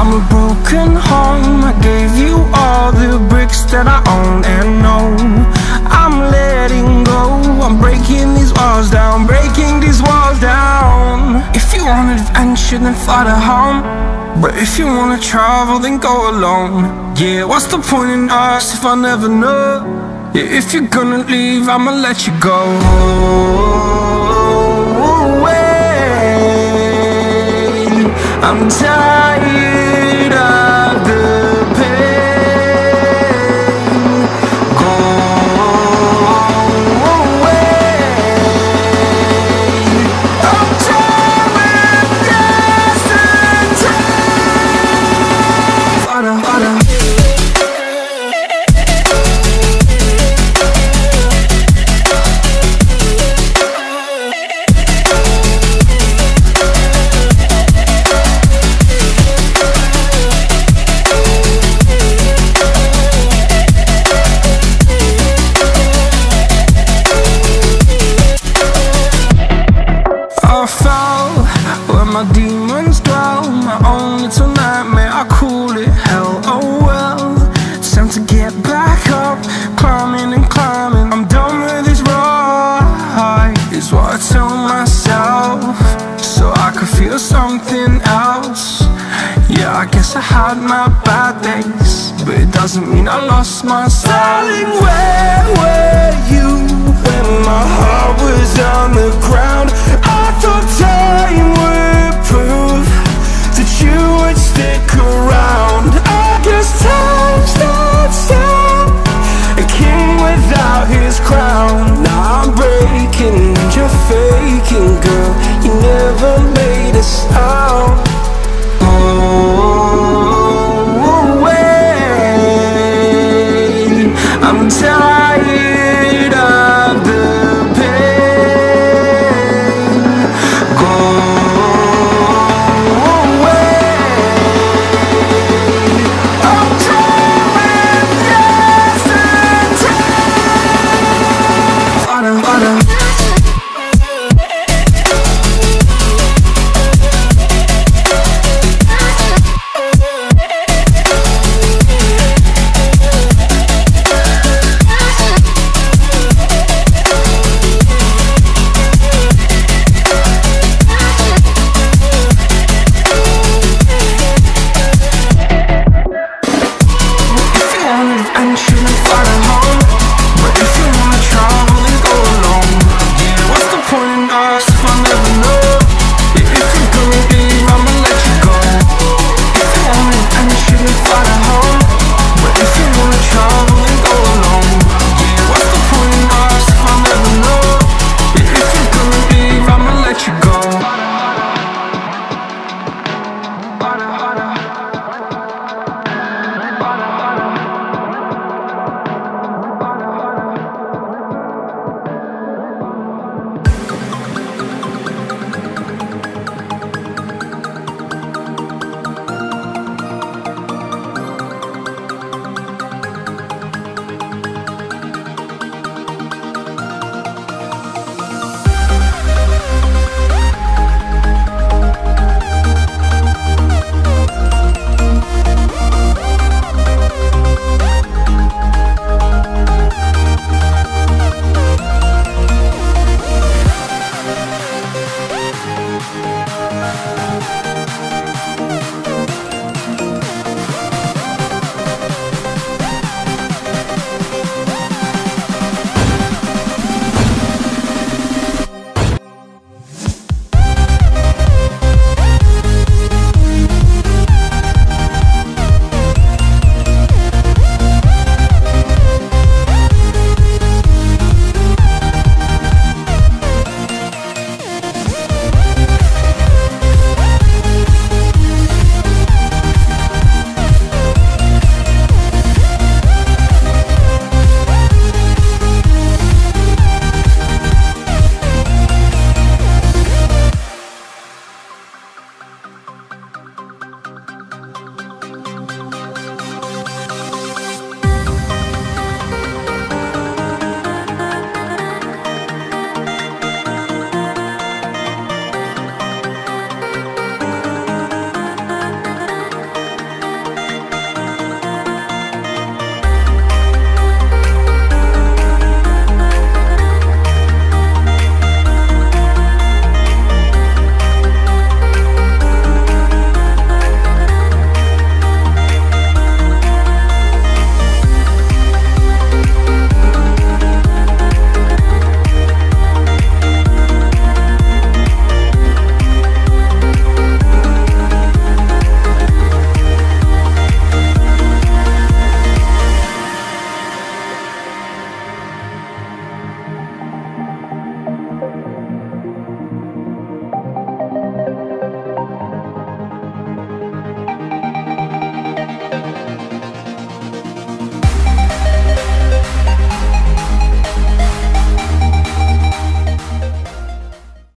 I'm a broken home. I gave you all the bricks that I own and know. I'm letting go. I'm breaking these walls down, breaking these walls down. If you want adventure, then fly to home. But if you wanna travel, then go alone. Yeah, what's the point in us if I never know? Yeah, if you're gonna leave, I'ma let you go. I'm tired of the pain. Go away. I'm tired of yesterday. I fell where my demons dwell. My own little nightmare, I call it hell. Oh well, it's time to get back up. Climbing and climbing, I'm done with this ride, is what I tell myself, so I could feel something else. Yeah, I guess I had my bad days, but it doesn't mean I lost myself. Darling, where were you when my heart was on the ground?